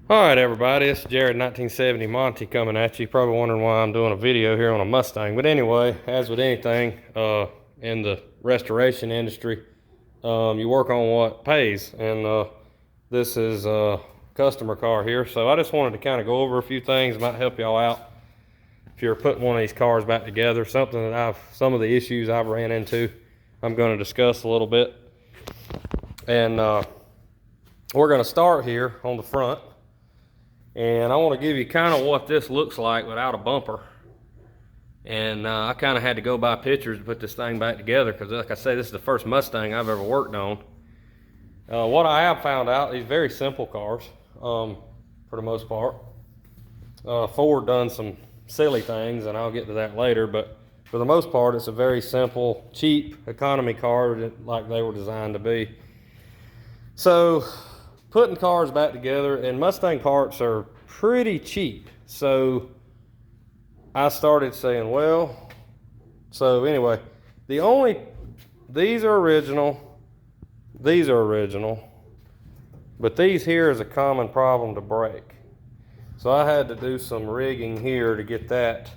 All right, everybody, it's Jared 1970 Monty coming at you. You're probably wondering why I'm doing a video here on a Mustang. But anyway, as with anything in the restoration industry, you work on what pays. And this is a customer car here. So I just wanted to kind of go over a few things, might help y'all out if you're putting one of these cars back together. Something that some of the issues I've ran into, I'm going to discuss a little bit. And we're going to start here on the front. And I want to give you kind of what this looks like without a bumper. And I kind of had to go by pictures to put this thing back together because, like I say, this is the first Mustang I've ever worked on. What I have found out, these very simple cars, for the most part. Ford done some silly things, and I'll get to that later, but for the most part, it's a very simple, cheap economy car like they were designed to be. So, putting cars back together, and Mustang parts are pretty cheap. So I started saying, well, so anyway, these are original, but these here is a common problem to break. So I had to do some rigging here to get that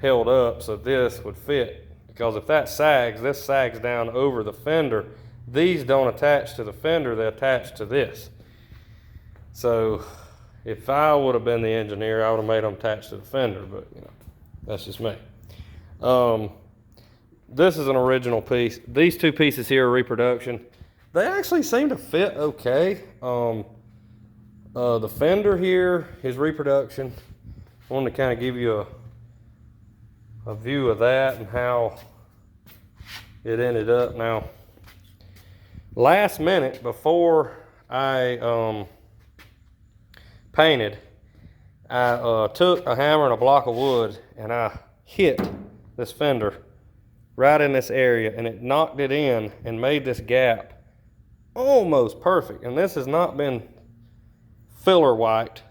held up so this would fit. Because if that sags, this sags down over the fender. These don't attach to the fender, they attach to this. So if I would have been the engineer, I would have made them attach to the fender, but you know, that's just me. This is an original piece. These two pieces here are reproduction. They actually seem to fit okay. The fender here is reproduction. I wanted to kind of give you a view of that and how it ended up. Now, last minute before I painted, I took a hammer and a block of wood and I hit this fender right in this area, and it knocked it in and made this gap almost perfect. And this has not been filler wiped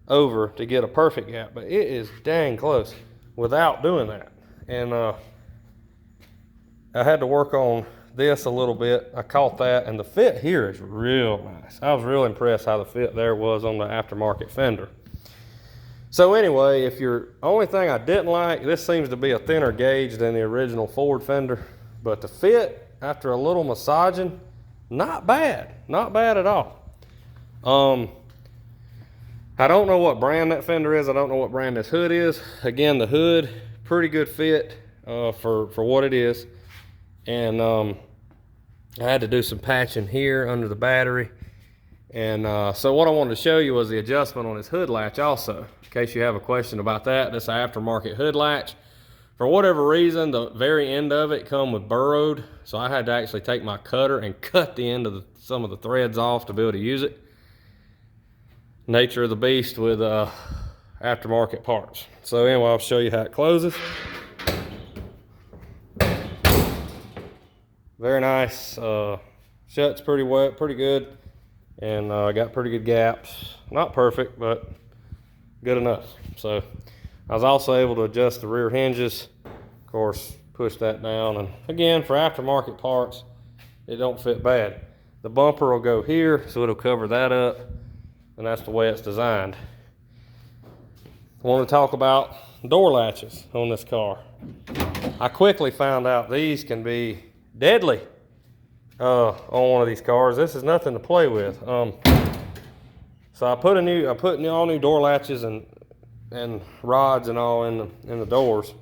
over to get a perfect gap, but it is dang close without doing that. And I had to work on this a little bit. I caught that, and the fit here is real nice. I was real impressed how the fit there was on the aftermarket fender. So anyway, only thing I didn't like, this seems to be a thinner gauge than the original Ford fender, but the fit after a little massaging, not bad at all. I don't know what brand that fender is. I don't know what brand this hood is. Again, the hood, pretty good fit for what it is. And I had to do some patching here under the battery. And so what I wanted to show you was the adjustment on this hood latch also. In case you have a question about that, this aftermarket hood latch. For whatever reason, the very end of it come with burrowed. So I had to actually take my cutter and cut the end of some of the threads off to be able to use it. Nature of the beast with aftermarket parts. So anyway, I'll show you how it closes. Very nice. Shuts pretty wet, pretty good, and got pretty good gaps. Not perfect, but good enough. So I was also able to adjust the rear hinges. Of course, push that down, and again, for aftermarket parts, it don't fit bad. The bumper will go here, so it'll cover that up, and that's the way it's designed. I want to talk about door latches on this car. I quickly found out these can be deadly on one of these cars. This is nothing to play with. So I put all new door latches and rods and all in the doors.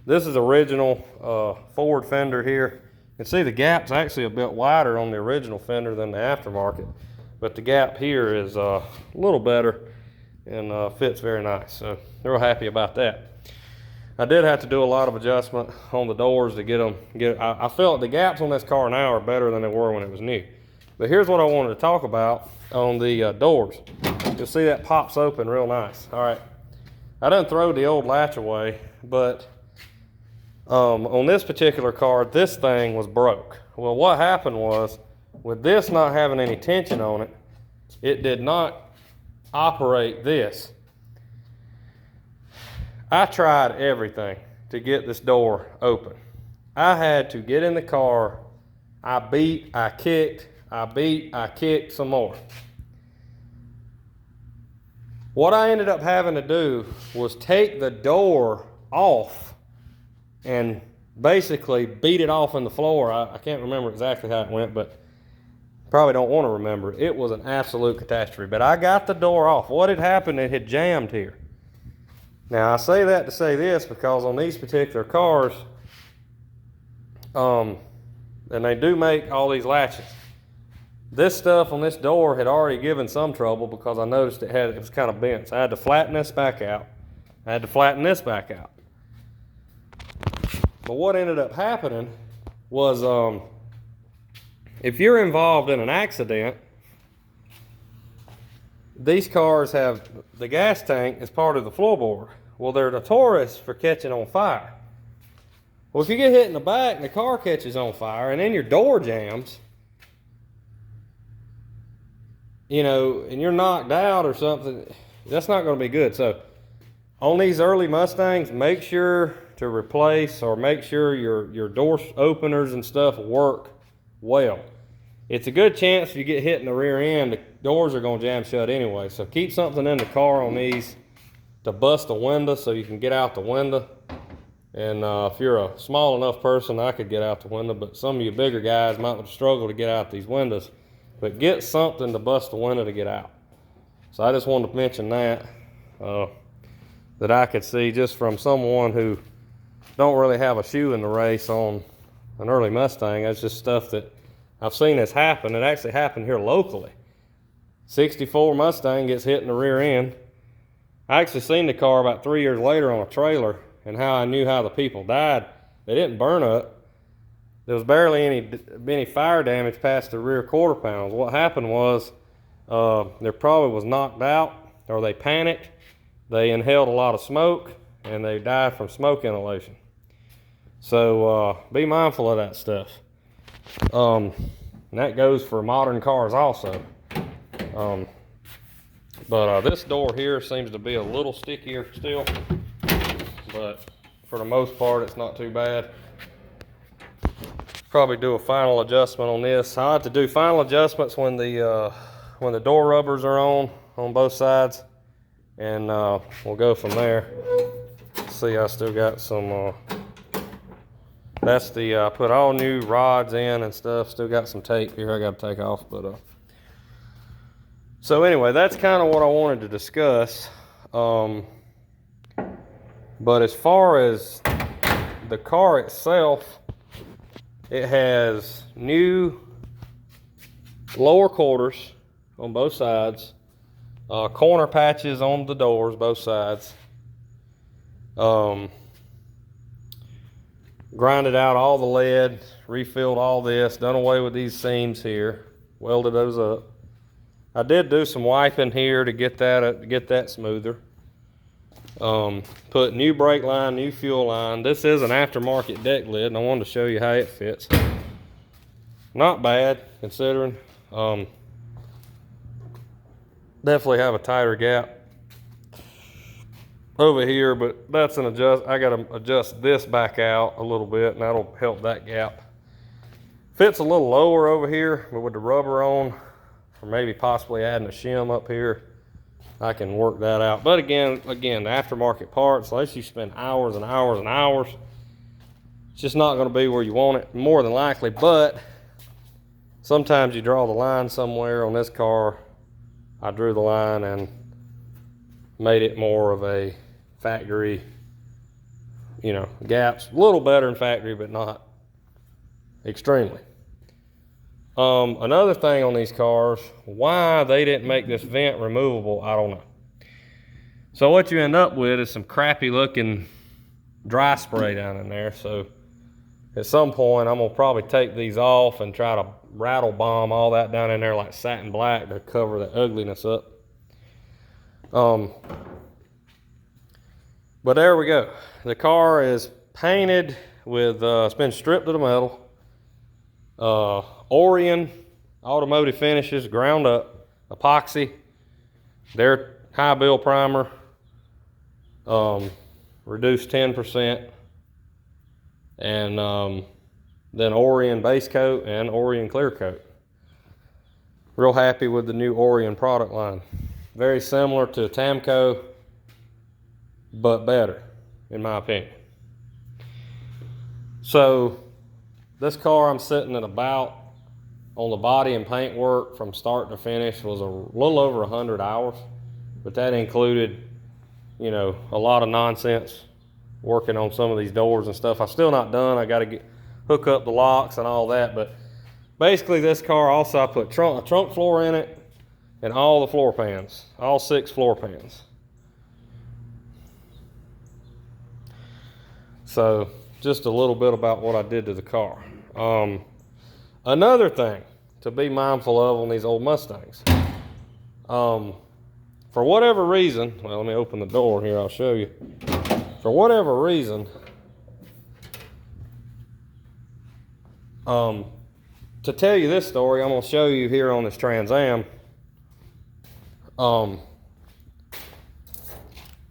This is original Ford fender here. You can see the gap's actually a bit wider on the original fender than the aftermarket, but the gap here is a little better and fits very nice. So real happy about that. I did have to do a lot of adjustment on the doors to get them. I felt the gaps on this car now are better than they were when it was new. But here's what I wanted to talk about on the doors. You'll see that pops open real nice. All right, I done throw the old latch away, but on this particular car, this thing was broke. Well, what happened was, with this not having any tension on it, it did not operate this. I tried everything to get this door open. I had to get in the car. I beat, I kicked some more. What I ended up having to do was take the door off and basically beat it off in the floor. I can't remember exactly how it went, but probably don't want to remember. It was an absolute catastrophe. But I got the door off. What had happened, it had jammed here. Now I say that to say this, because on these particular cars, and they do make all these latches, this stuff on this door had already given some trouble, because I noticed it was kind of bent. So I had to flatten this back out. I had to flatten this back out. But what ended up happening was, if you're involved in an accident, these cars have the gas tank as part of the floorboard. Well, they're notorious for catching on fire. Well, if you get hit in the back and the car catches on fire and then your door jams, you know, and you're knocked out or something, that's not going to be good. So on these early Mustangs, make sure to replace, or make sure your door openers and stuff work well. It's a good chance if you get hit in the rear end, the doors are going to jam shut anyway. So keep something in the car on these to bust a window so you can get out the window. And if you're a small enough person, I could get out the window, but some of you bigger guys might struggle to get out these windows. But get something to bust the window to get out. So I just wanted to mention that, that I could see just from someone who don't really have a shoe in the race on an early Mustang. That's just stuff that I've seen this happen. It actually happened here locally. 64 Mustang gets hit in the rear end. I actually seen the car about 3 years later on a trailer, and how I knew how the people died. They didn't burn up. There was barely any fire damage past the rear quarter panels. What happened was, there probably was knocked out, or they panicked. They inhaled a lot of smoke, and they died from smoke inhalation. So be mindful of that stuff. And that goes for modern cars also. But this door here seems to be a little stickier still, but for the most part it's not too bad. Probably do a final adjustment on this. I like to do final adjustments when the door rubbers are on both sides, and we'll go from there. See, I still got some, that's the, I put all new rods in and stuff. Still got some tape here I got to take off, but so anyway, that's kind of what I wanted to discuss. But as far as the car itself, it has new lower quarters on both sides, corner patches on the doors, both sides. Grinded out all the lead, refilled all this, done away with these seams here, welded those up. I did do some wiping here to get that smoother. Put new brake line, new fuel line. This is an aftermarket deck lid, and I wanted to show you how it fits. Not bad considering. Definitely have a tighter gap over here, but that's an adjust. I got to adjust this back out a little bit, and that'll help that gap. Fits a little lower over here, but with the rubber on, or maybe possibly adding a shim up here, I can work that out. But again, the aftermarket parts, unless you spend hours and hours and hours, it's just not going to be where you want it, more than likely. But sometimes you draw the line somewhere. On this car, I drew the line and made it more of a factory, you know, gaps. A little better than factory, but not extremely. Another thing on these cars, why they didn't make this vent removable, I don't know. So what you end up with is some crappy looking dry spray down in there. So at some point I'm gonna probably take these off and try to rattle bomb all that down in there like satin black to cover the ugliness up. But there we go. The car is painted with, it's been stripped of the metal. Orion automotive finishes, ground up, epoxy, their high bill primer, reduced 10%, and then Orion base coat and Orion clear coat. Real happy with the new Orion product line. very similar to Tamco, but better, in my opinion. So this car I'm sitting at about, on the body and paint work from start to finish, was a little over 100 hours, but that included, you know, a lot of nonsense working on some of these doors and stuff. I'm still not done. I got to hook up the locks and all that, but basically this car also, I put a trunk floor in it and all the floor pans, all 6 floor pans. So just a little bit about what I did to the car. Another thing to be mindful of on these old Mustangs. For whatever reason, well, let me open the door here, I'll show you. For whatever reason, to tell you this story, I'm gonna show you here on this Trans Am.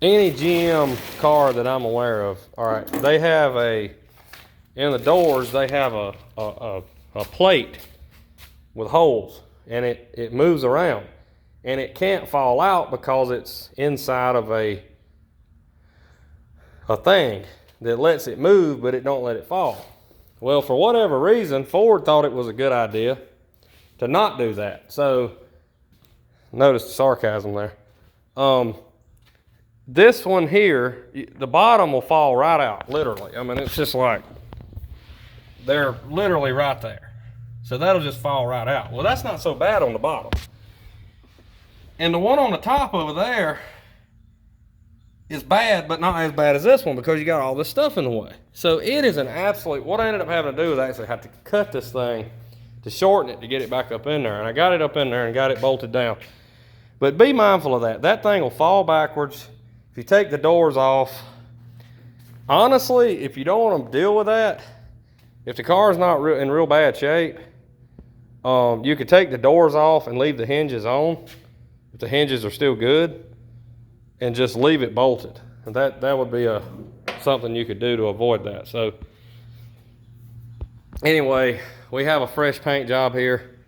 Any GM car that I'm aware of, all right, they have in the doors, they have a plate with holes, and it moves around, and it can't fall out because it's inside of a thing that lets it move, but it don't let it fall. Well, for whatever reason, Ford thought it was a good idea to not do that. So, notice the sarcasm there. This one here, the bottom will fall right out, literally. I mean, it's just like, they're literally right there. So that'll just fall right out. Well, that's not so bad on the bottom. And the one on the top over there is bad, but not as bad as this one because you got all this stuff in the way. So it is an absolute, what I ended up having to do is actually have to cut this thing to shorten it to get it back up in there. And I got it up in there and got it bolted down. But be mindful of that. That thing will fall backwards. If you take the doors off, honestly, if you don't want to deal with that, if the car is not in real bad shape, you could take the doors off and leave the hinges on, if the hinges are still good, and just leave it bolted. And that would be something you could do to avoid that. So anyway, we have a fresh paint job here.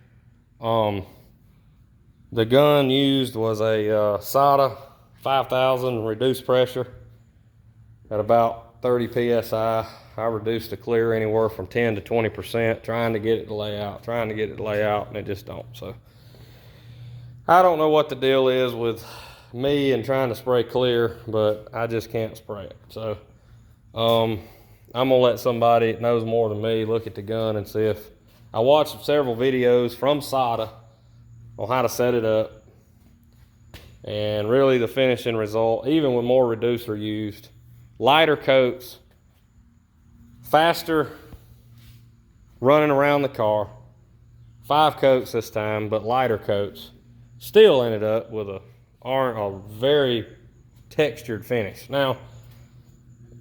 The gun used was a Sada 5000 reduced pressure at about 30 psi. I reduced the clear anywhere from 10 to 20%, trying to get it to lay out, and it just don't. So I don't know what the deal is with me and trying to spray clear, but I just can't spray it. So I'm gonna let somebody that knows more than me look at the gun and see if, I watched several videos from Sada on how to set it up, and really the finishing result, even with more reducer used, lighter coats, faster running around the car, 5 coats this time, but lighter coats, still ended up with a very textured finish. Now,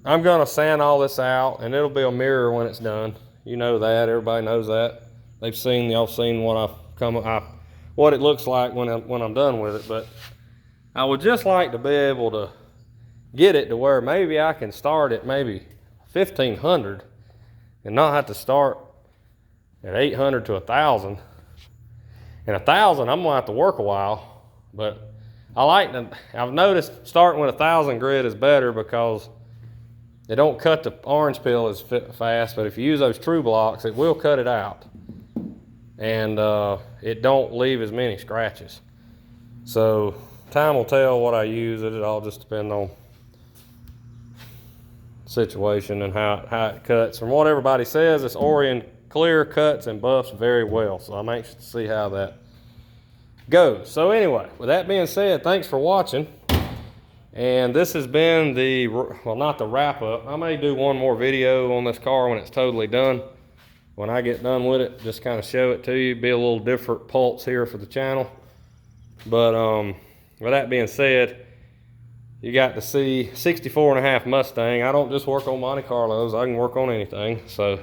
I'm gonna sand all this out and it'll be a mirror when it's done. You know that, everybody knows that. Y'all seen what it looks like when I'm done with it, but I would just like to be able to get it to where maybe I can start at maybe 1500 and not have to start at 800 to 1000. And 1000, I'm gonna have to work a while, but I've noticed starting with 1000 grit is better because it don't cut the orange peel as fast, but if you use those true blocks, it will cut it out. And it don't leave as many scratches. So time will tell what I use. It all just depends on situation and how it cuts. From what everybody says, this Orion clear cuts and buffs very well. So I'm anxious to see how that goes. So anyway, with that being said, thanks for watching. And this has been not the wrap up. I may do one more video on this car when it's totally done. When I get done with it, just kind of show it to you. Be a little different pulse here for the channel. But with that being said, you got to see 64.5 Mustang. I don't just work on Monte Carlos. I can work on anything. So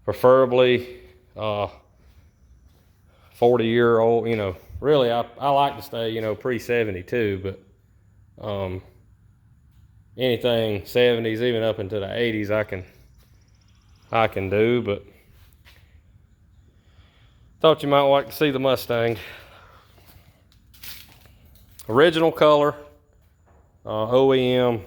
preferably 40-year-old, you know. Really, I like to stay, you know, pre-72, but anything 70s, even up into the 80s, I can do. But thought you might like to see the Mustang. Original color, OEM.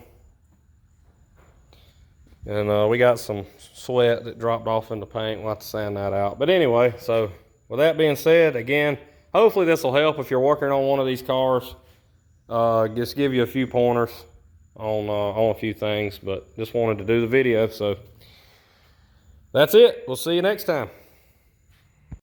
And we got some sweat that dropped off in the paint. We'll have to sand that out. But anyway, so with that being said, again, hopefully this will help if you're working on one of these cars. Just give you a few pointers on a few things, but just wanted to do the video. So that's it. We'll see you next time.